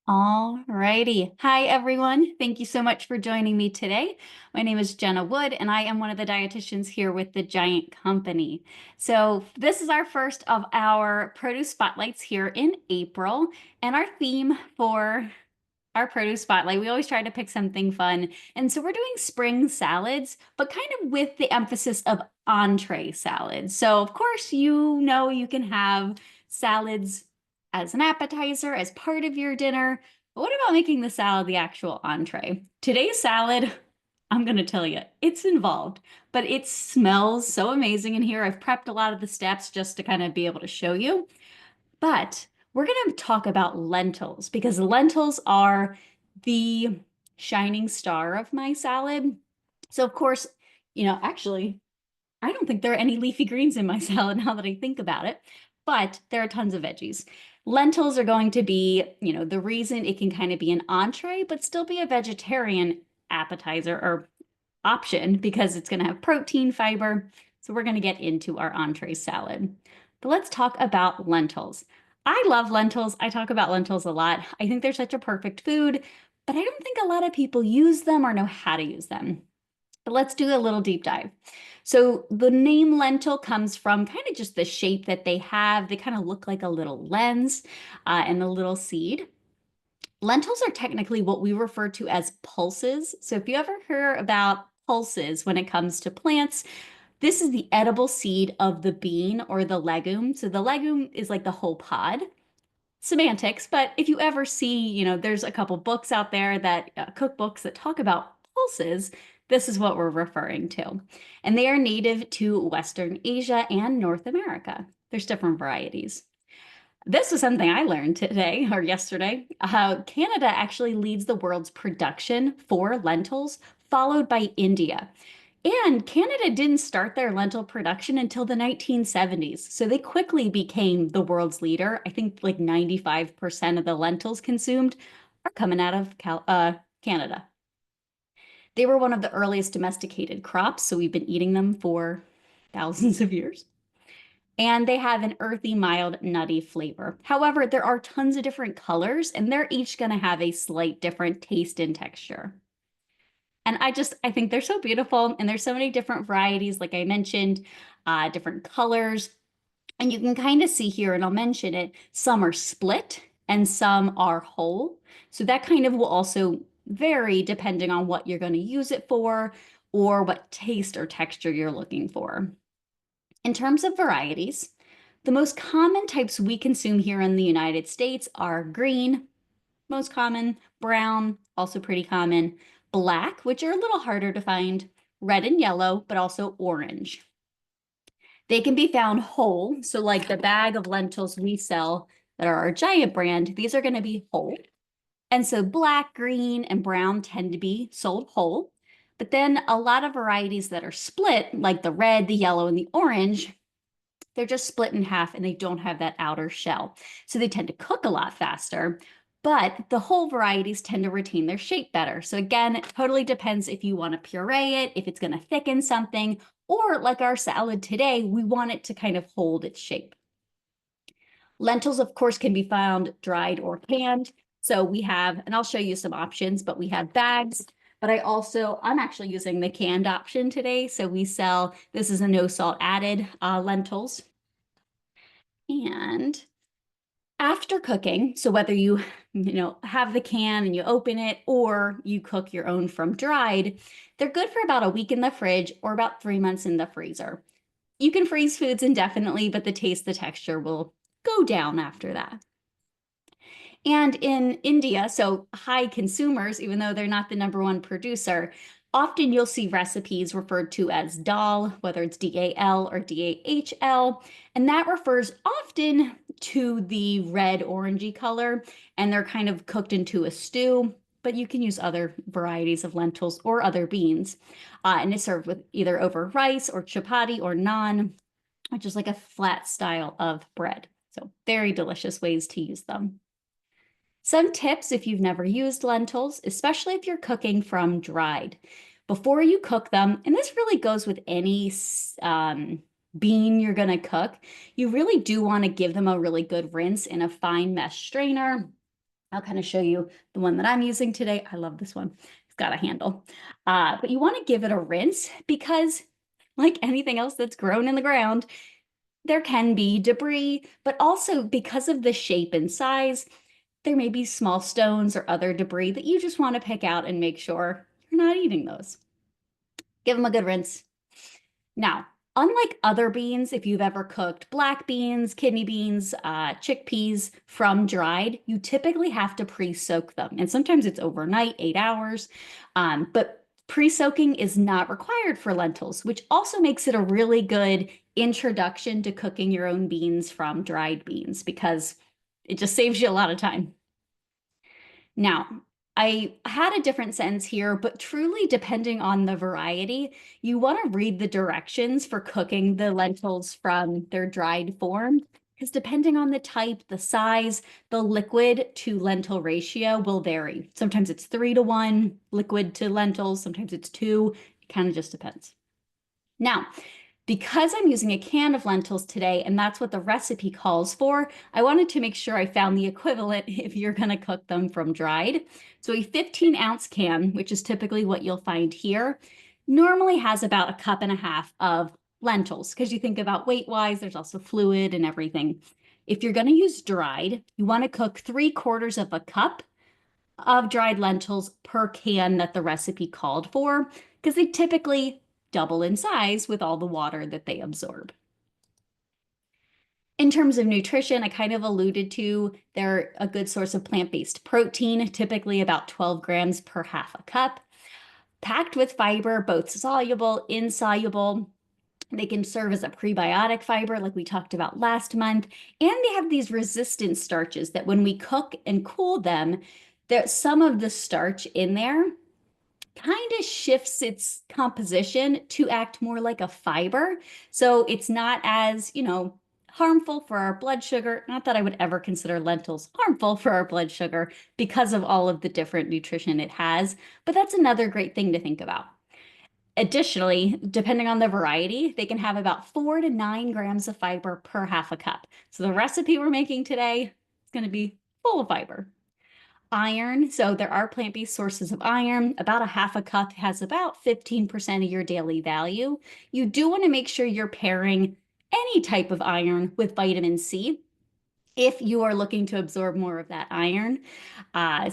All righty. Hi, everyone. Thank you so much for joining me today. My name is Jenna Wood, and I am one of the dietitians here with the Giant Company. So this is our first of our produce spotlights here in April, and our theme for our produce spotlight, we always try to pick something fun. And so we're doing spring salads, but kind of with the emphasis of entree salads. So of course, you can have salads as an appetizer, as part of your dinner. But what about making the salad the actual entree? Today's salad, I'm going to tell you, it's involved, but it smells so amazing in here. I've prepped a lot of the steps just to kind of be able to show you. But we're going to talk about lentils because lentils are the shining star of my salad. So, of course, actually, I don't think there are any leafy greens in my salad now that I think about it, but there are tons of veggies. Lentils are going to be, the reason it can kind of be an entree, but still be a vegetarian appetizer or option because it's going to have protein, fiber. So we're going to get into our entree salad. But let's talk about lentils. I love lentils. I talk about lentils a lot. I think they're such a perfect food, but I don't think a lot of people use them or know how to use them. But let's do a little deep dive. So the name lentil comes from kind of just the shape that they have. They kind of look like a little lens and a little seed. Lentils are technically what we refer to as pulses. So if you ever hear about pulses when it comes to plants, this is the edible seed of the bean or the legume. So the legume is like the whole pod. Semantics, but if you ever see, there's a couple books out there that cookbooks that talk about pulses, this is what we're referring to. And they are native to Western Asia and North America. There's different varieties. This is something I learned today or yesterday. Canada actually leads the world's production for lentils, followed by India. And Canada didn't start their lentil production until the 1970s. So they quickly became the world's leader. I think like 95% of the lentils consumed are coming out of Canada. They were one of the earliest domesticated crops, so we've been eating them for thousands of years. And they have an earthy, mild, nutty flavor. However, there are tons of different colors, and they're each going to have a slight different taste and texture. And I think they're so beautiful. And there's so many different varieties, like I mentioned, different colors. And you can kind of see here, and I'll mention it, some are split and some are whole. So that kind of will also vary depending on what you're going to use it for or what taste or texture you're looking for. In terms of varieties, the most common types we consume here in the United States are green, most common, brown, also pretty common, black, which are a little harder to find, red and yellow, but also orange. They can be found whole. So like the bag of lentils we sell that are our Giant brand, these are going to be whole. And so black, green, and brown tend to be sold whole. But then a lot of varieties that are split, like the red, the yellow, and the orange, they're just split in half and they don't have that outer shell. So they tend to cook a lot faster, but the whole varieties tend to retain their shape better. So again, it totally depends if you want to puree it, if it's going to thicken something, or like our salad today, we want it to kind of hold its shape. Lentils, of course, can be found dried or canned. So we have, and I'll show you some options, but we have bags. But I'm actually using the canned option today. So we sell, this is a no salt added lentils. And after cooking, so whether you have the can and you open it or you cook your own from dried, they're good for about a week in the fridge or about 3 months in the freezer. You can freeze foods indefinitely, but the taste, the texture will go down after that. And in India, so high consumers, even though they're not the #1 producer, often you'll see recipes referred to as dal, whether it's DAL or DAHL, and that refers often to the red orangey color, and they're kind of cooked into a stew, but you can use other varieties of lentils or other beans. And it's served with either over rice or chapati or naan, which is like a flat style of bread. So very delicious ways to use them. Some tips if you've never used lentils, especially if you're cooking from dried. Before you cook them, and this really goes with any bean you're going to cook, you really do want to give them a really good rinse in a fine mesh strainer. I'll kind of show you the one that I'm using today. I love this one. It's got a handle. But you want to give it a rinse because, like anything else that's grown in the ground, there can be debris, but also because of the shape and size, there may be small stones or other debris that you just want to pick out and make sure you're not eating those. Give them a good rinse. Now, unlike other beans, if you've ever cooked black beans, kidney beans, chickpeas from dried, you typically have to pre-soak them. And sometimes it's overnight, 8 hours. But pre-soaking is not required for lentils, which also makes it a really good introduction to cooking your own beans from dried beans because it just saves you a lot of time. Now, I had a different sense here, but truly depending on the variety, you want to read the directions for cooking the lentils from their dried form, because depending on the type, the size, the liquid to lentil ratio will vary. Sometimes it's 3 to 1 liquid to lentils, sometimes it's 2. It kind of just depends. Now, because I'm using a can of lentils today, and that's what the recipe calls for, I wanted to make sure I found the equivalent if you're going to cook them from dried. So a 15-ounce can, which is typically what you'll find here, normally has about 1.5 cups of lentils, because you think about weight-wise, there's also fluid and everything. If you're going to use dried, you want to cook 3/4 of a cup of dried lentils per can that the recipe called for, because they typically double in size with all the water that they absorb. In terms of nutrition, I kind of alluded to they're a good source of plant-based protein, typically about 12 grams per half a cup, packed with fiber, both soluble, insoluble. They can serve as a prebiotic fiber, like we talked about last month. And they have these resistant starches that when we cook and cool them, there's some of the starch in there kind of shifts its composition to act more like a fiber. So it's not as, harmful for our blood sugar. Not that I would ever consider lentils harmful for our blood sugar because of all of the different nutrition it has, but that's another great thing to think about. Additionally, depending on the variety, they can have about 4 to 9 grams of fiber per half a cup. So the recipe we're making today is going to be full of fiber. Iron, so there are plant-based sources of iron. About a half a cup has about 15% of your daily value. You do want to make sure you're pairing any type of iron with vitamin C if you are looking to absorb more of that iron.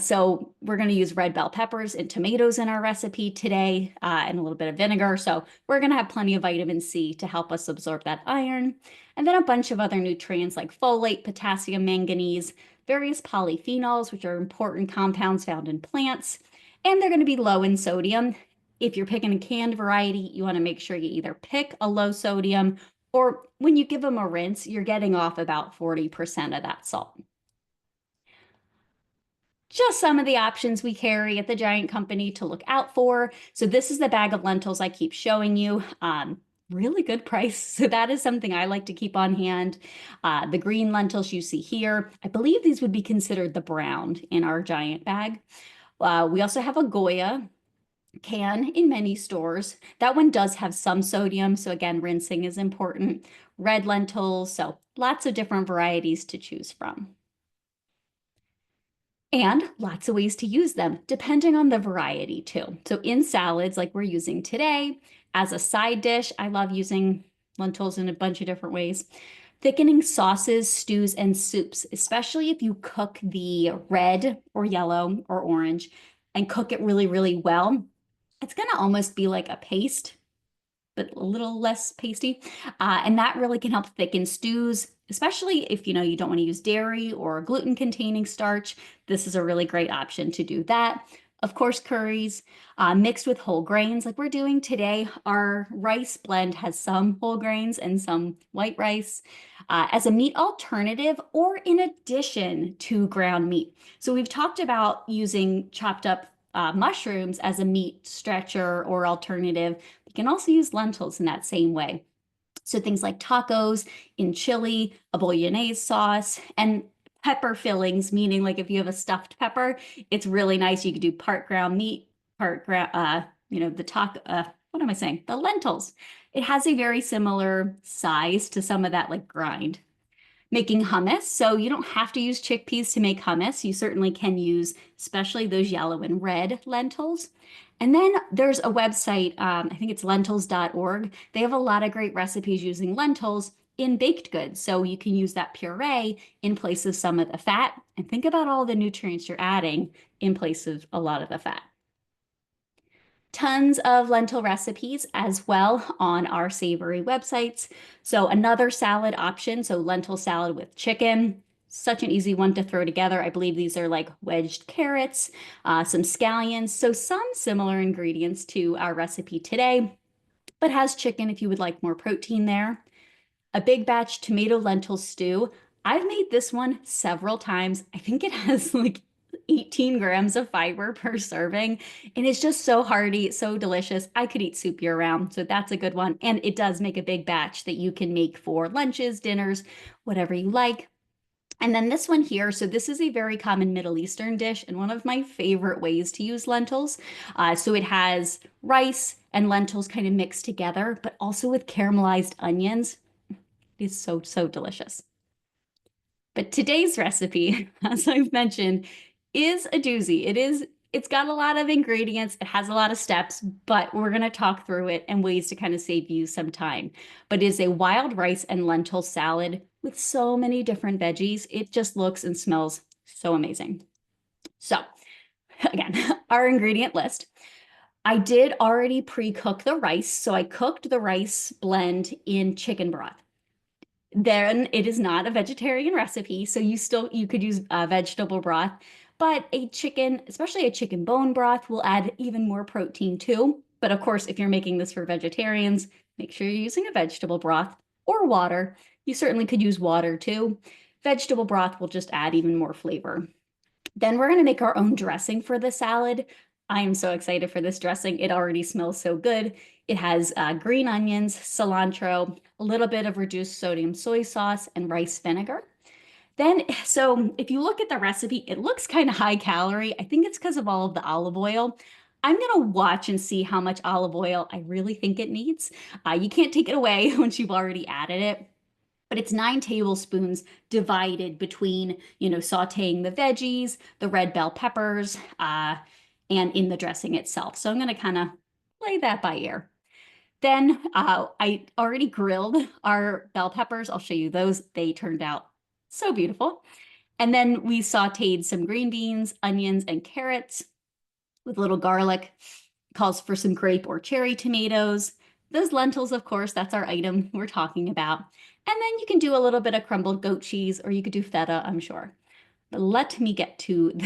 So we're going to use red bell peppers and tomatoes in our recipe today, and a little bit of vinegar. So we're going to have plenty of vitamin C to help us absorb that iron. And then a bunch of other nutrients like folate, potassium, manganese, various polyphenols, which are important compounds found in plants. And they're going to be low in sodium. If you're picking a canned variety, you want to make sure you either pick a low sodium or when you give them a rinse, you're getting off about 40% of that salt. Just some of the options we carry at the Giant Company to look out for. So this is the bag of lentils I keep showing you. Really good price. So that is something I like to keep on hand. The green lentils you see here, I believe these would be considered the brown in our Giant bag. We also have a Goya can in many stores. That one does have some sodium, so again, rinsing is important. Red lentils, so lots of different varieties to choose from. And lots of ways to use them, depending on the variety too. So in salads like we're using today, as a side dish, I love using lentils in a bunch of different ways. Thickening sauces, stews, and soups, especially if you cook the red or yellow or orange and cook it really, really well, it's going to almost be like a paste, but a little less pasty. And that really can help thicken stews, especially if you don't want to use dairy or gluten-containing starch. This is a really great option to do that. Of course, curries mixed with whole grains like we're doing today. Our rice blend has some whole grains and some white rice as a meat alternative or in addition to ground meat. So we've talked about using chopped up mushrooms as a meat stretcher or alternative. We can also use lentils in that same way. So things like tacos, in chili, a bolognese sauce, and pepper fillings, meaning like if you have a stuffed pepper, it's really nice. You could do part ground meat, part ground, what am I saying? The lentils. It has a very similar size to some of that like grind. making hummus. So you don't have to use chickpeas to make hummus. You certainly can use, especially those yellow and red lentils. And then there's a website, I think it's lentils.org. They have a lot of great recipes using lentils in baked goods. So you can use that puree in place of some of the fat. And think about all the nutrients you're adding in place of a lot of the fat. Tons of lentil recipes as well on our savory websites. So another salad option, so lentil salad with chicken, such an easy one to throw together. I believe these are like wedged carrots, some scallions, so some similar ingredients to our recipe today, but has chicken if you would like more protein there. A big batch tomato lentil stew. I've made this one several times. I think it has like 18 grams of fiber per serving, and it's just so hearty, so delicious. I could eat soup year round, so that's a good one. And it does make a big batch that you can make for lunches, dinners, whatever you like. And then this one here, so this is a very common Middle Eastern dish and one of my favorite ways to use lentils. So it has rice and lentils kind of mixed together, but also with caramelized onions. It is so, so delicious. But today's recipe, as I've mentioned, is a doozy. It's got a lot of ingredients, it has a lot of steps, but we're going to talk through it and ways to kind of save you some time. But it is a wild rice and lentil salad with so many different veggies. It just looks and smells so amazing. So again, our ingredient list. I did already pre-cook the rice, so I cooked the rice blend in chicken broth. Then it is not a vegetarian recipe, so you could use vegetable broth, but a chicken, especially a chicken bone broth, will add even more protein too. But of course, if you're making this for vegetarians, make sure you're using a vegetable broth or water. You certainly could use water too. Vegetable broth will just add even more flavor. Then we're going to make our own dressing for the salad. I am so excited for this dressing. It already smells so good. It has green onions, cilantro, a little bit of reduced sodium soy sauce, and rice vinegar. Then, so if you look at the recipe, it looks kind of high calorie. I think it's because of all of the olive oil. I'm going to watch and see how much olive oil I really think it needs. You can't take it away once you've already added it. But it's 9 tablespoons divided between, sauteing the veggies, the red bell peppers, and in the dressing itself. So I'm going to kind of play that by ear. Then I already grilled our bell peppers. I'll show you those. They turned out so beautiful. And then we sauteed some green beans, onions, and carrots with a little garlic. Calls for some grape or cherry tomatoes. Those lentils, of course, that's our item we're talking about. And then you can do a little bit of crumbled goat cheese, or you could do feta, I'm sure. But let me get to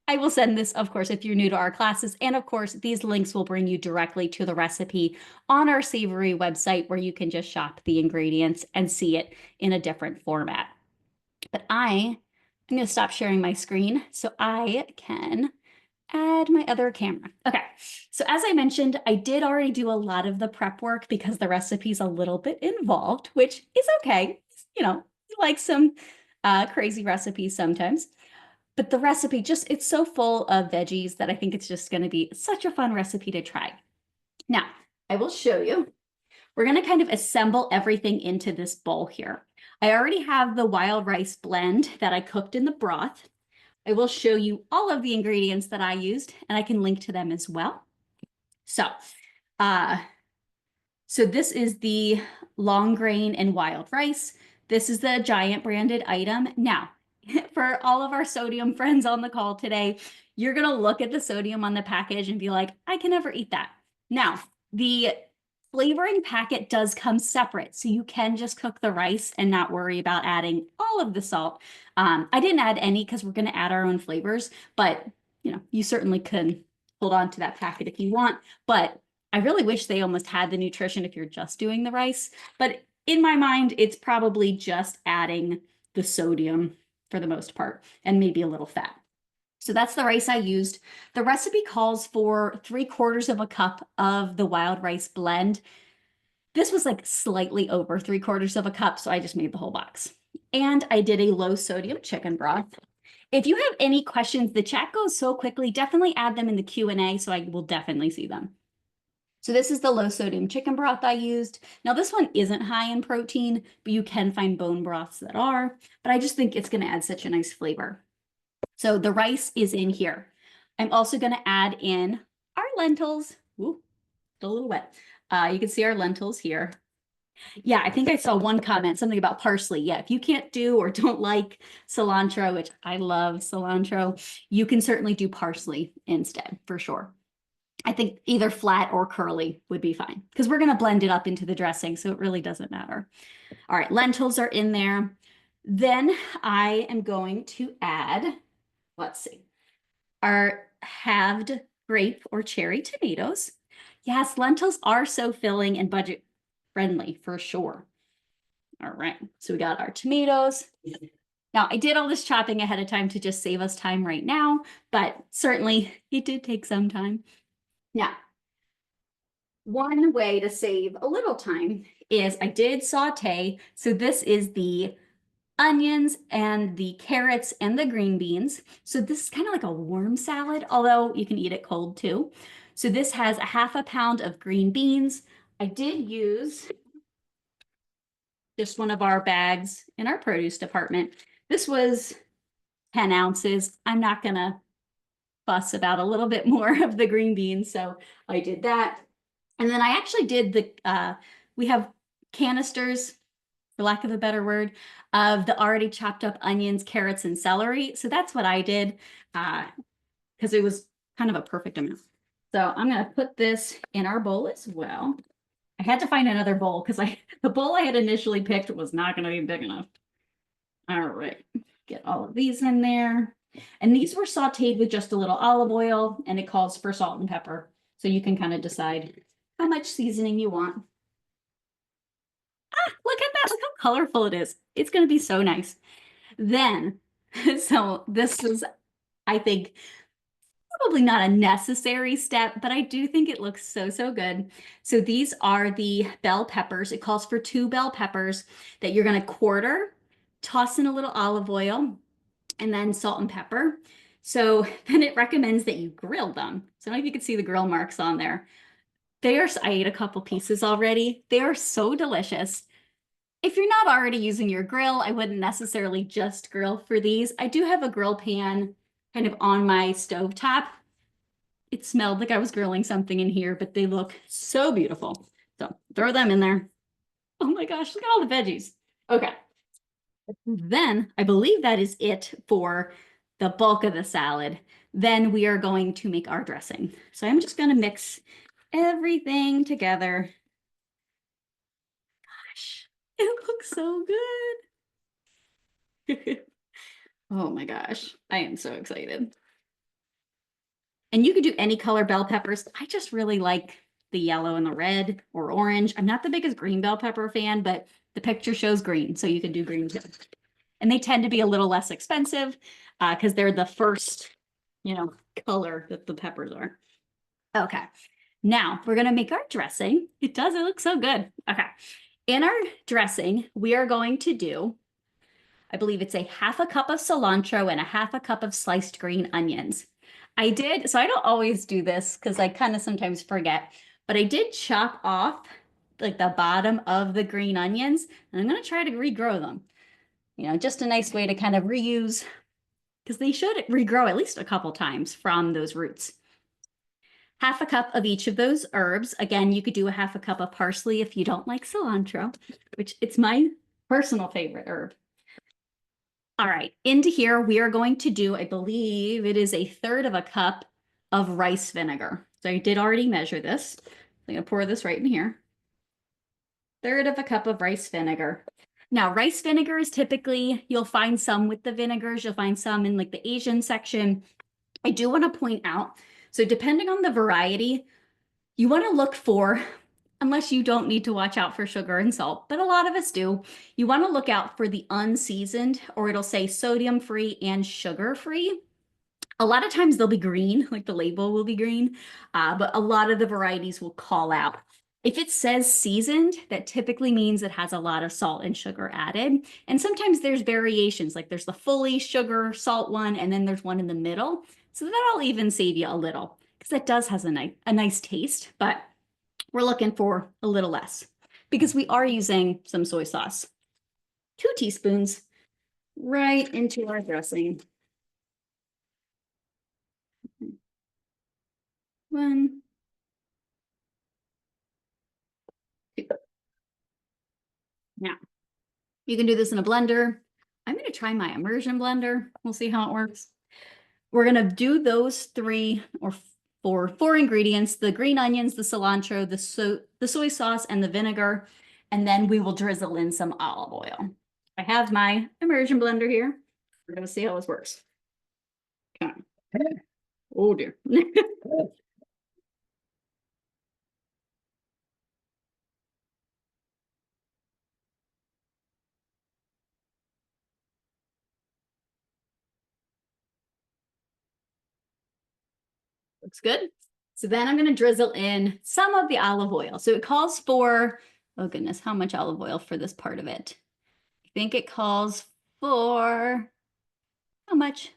I will send this, of course, if you're new to our classes. And of course, these links will bring you directly to the recipe on our Savory website where you can just shop the ingredients and see it in a different format. But I'm going to stop sharing my screen so I can add my other camera. Okay, so as I mentioned, I did already do a lot of the prep work because the recipe's a little bit involved, which is okay. You like some crazy recipes sometimes. But the recipe it's so full of veggies that I think it's just going to be such a fun recipe to try. Now, I will show you. We're going to kind of assemble everything into this bowl here. I already have the wild rice blend that I cooked in the broth. I will show you all of the ingredients that I used, and I can link to them as well. So this is the long grain and wild rice. This is the Giant branded item. Now, for all of our sodium friends on the call today, you're going to look at the sodium on the package and be like, I can never eat that. Now, the flavoring packet does come separate, so you can just cook the rice and not worry about adding all of the salt. I didn't add any because we're going to add our own flavors, but you certainly can hold on to that packet if you want. But I really wish they almost had the nutrition if you're just doing the rice. But in my mind, it's probably just adding the sodium for the most part, and maybe a little fat. So that's the rice I used. The recipe calls for 3/4 of a cup of the wild rice blend. This was like slightly over 3/4 of a cup, so I just made the whole box. And I did a low sodium chicken broth. If you have any questions, the chat goes so quickly, definitely add them in the Q&A so I will definitely see them. So this is the low sodium chicken broth I used. Now this one isn't high in protein, but you can find bone broths that are, but I just think it's gonna add such a nice flavor. So the rice is in here. I'm also gonna add in our lentils. Ooh, a little wet. You can see our lentils here. Yeah, I think I saw one comment, something about parsley. Yeah, if you can't do or don't like cilantro, which I love cilantro, you can certainly do parsley instead, for sure. I think either flat or curly would be fine because we're going to blend it up into the dressing, so it really doesn't matter. All right, lentils are in there. Then I am going to add, let's see, our halved grape or cherry tomatoes. Yes, lentils are so filling and budget friendly for sure. All right, so we got our tomatoes. Now, I did all this chopping ahead of time to just save us time right now, but certainly it did take some time. Now, one way to save a little time is I did saute. So this is the onions and the carrots and the green beans. So this is kind of like a warm salad, although you can eat it cold too. So this has a half a pound of green beans. I did use just one of our bags in our produce department. This was 10 ounces. I'm not gonna fuss about a little bit more of the green beans, so I did that. And then I actually did we have canisters, for lack of a better word, of the already chopped up onions, carrots, and celery. So that's what I did because it was kind of a perfect amount. So I'm gonna put this in our bowl as well. I had to find another bowl because the bowl I had initially picked was not gonna be big enough. All right, get all of these in there. And these were sauteed with just a little olive oil, and it calls for salt and pepper. So you can kind of decide how much seasoning you want. Ah, look at that. Look how colorful it is. It's going to be so nice. Then, so this is, I think, probably not a necessary step, but I do think it looks so, so good. So these are the bell peppers. It calls for 2 bell peppers that you're going to quarter, toss in a little olive oil, and then salt and pepper. So then it recommends that you grill them. So I don't know if you can see the grill marks on there. I ate a couple pieces already. They are so delicious. If you're not already using your grill, I wouldn't necessarily just grill for these. I do have a grill pan kind of on my stovetop. It smelled like I was grilling something in here, but they look so beautiful. So throw them in there. Oh my gosh, look at all the veggies. Okay. Then I believe that is it for the bulk of the salad. Then we are going to make our dressing. So I'm just going to mix everything together. Gosh, it looks so good. Oh my gosh, I am so excited. And you could do any color bell peppers. I just really like the yellow and the red or orange. I'm not the biggest green bell pepper fan, but the picture shows green, so you can do green too. And they tend to be a little less expensive because they're the first, color that the peppers are. Okay, now we're gonna make our dressing. It look so good. Okay, in our dressing, we are going to do, I believe it's a half a cup of cilantro and a half a cup of sliced green onions. So I don't always do this because I kind of sometimes forget, but I did chop off like the bottom of the green onions, and I'm gonna try to regrow them. Just a nice way to kind of reuse, because they should regrow at least a couple times from those roots. Half a cup of each of those herbs. Again, you could do a half a cup of parsley if you don't like cilantro, which it's my personal favorite herb. All right, into here, we are going to do, I believe it is a third of a cup of rice vinegar. So I did already measure this. I'm gonna pour this right in here. Third of a cup of rice vinegar. Now, rice vinegar is typically, you'll find some with the vinegars, you'll find some in like the Asian section. I do want to point out, so depending on the variety, you want to look for, unless you don't need to watch out for sugar and salt, but a lot of us do, you want to look out for the unseasoned, or it'll say sodium-free and sugar-free. A lot of times they'll be green, like the label will be green, but a lot of the varieties will call out. If it says seasoned, that typically means it has a lot of salt and sugar added. And sometimes there's variations, like there's the fully sugar salt one, and then there's one in the middle. So that'll even save you a little, because that does has a nice taste. But we're looking for a little less because we are using some soy sauce. 2 teaspoons right into our dressing. 1, 2. Now, you can do this in a blender. I'm going to try my immersion blender. We'll see how it works. We're going to do those 3 or 4 ingredients, the green onions, the cilantro, the soy sauce, and the vinegar. And then we will drizzle in some olive oil. I have my immersion blender here. We're going to see how this works. Okay. Oh dear. Looks good. So then I'm going to drizzle in some of the olive oil. So it calls for, oh goodness, how much olive oil for this part of it? I think it calls for, how much?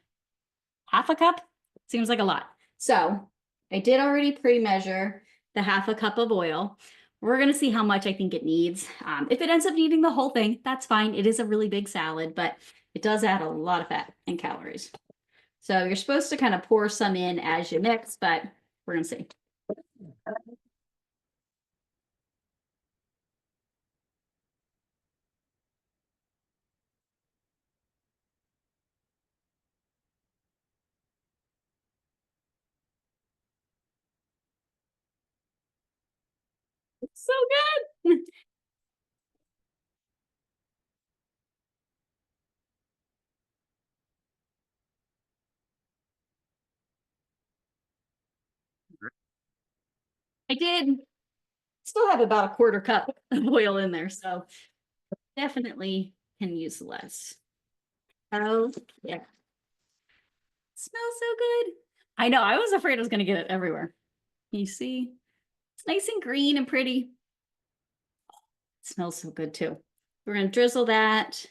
Half a cup? Seems like a lot. So I did already pre-measure the half a cup of oil. We're going to see how much I think it needs. If it ends up needing the whole thing, that's fine. It is a really big salad, but it does add a lot of fat and calories. So you're supposed to kind of pour some in as you mix, but we're going to see. It's so good. I did still have about a quarter cup of oil in there, so definitely can use less. Oh, yeah. Smells so good. I know, I was afraid I was going to get it everywhere. You see, it's nice and green and pretty. It smells so good too. We're going to drizzle that.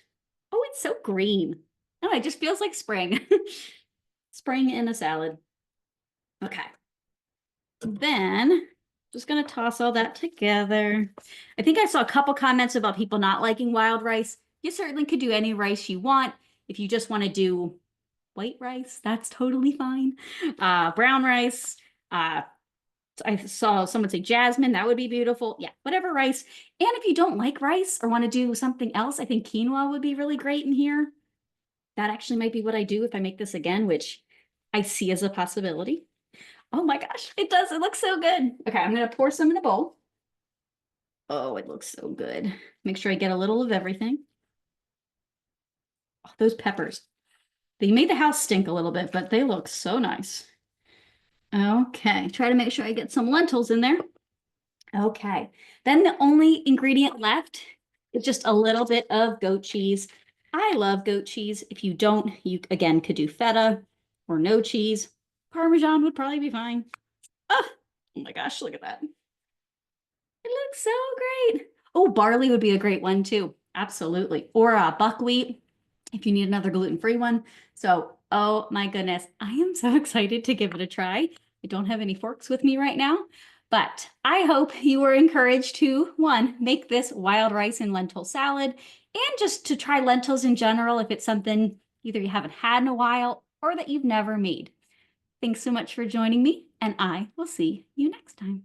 Oh, it's so green. Oh, it just feels like spring. Spring in a salad. Okay. Then just going to toss all that together. I think I saw a couple comments about people not liking wild rice. You certainly could do any rice you want. If you just want to do white rice, that's totally fine. Brown rice. I saw someone say jasmine. That would be beautiful. Yeah, whatever rice. And if you don't like rice or want to do something else, I think quinoa would be really great in here. That actually might be what I do if I make this again, which I see as a possibility. Oh my gosh, it does. It looks so good. Okay, I'm going to pour some in a bowl. Oh, it looks so good. Make sure I get a little of everything. Oh, those peppers. They made the house stink a little bit, but they look so nice. Okay, try to make sure I get some lentils in there. Okay, then the only ingredient left is just a little bit of goat cheese. I love goat cheese. If you don't, you again could do feta or no cheese. Parmesan would probably be fine. Oh my gosh, look at that. It looks so great. Oh, barley would be a great one too. Absolutely. Or buckwheat if you need another gluten-free one. So, oh my goodness, I am so excited to give it a try. I don't have any forks with me right now, but I hope you were encouraged to, one, make this wild rice and lentil salad, and just to try lentils in general if it's something either you haven't had in a while or that you've never made. Thanks so much for joining me, and I will see you next time.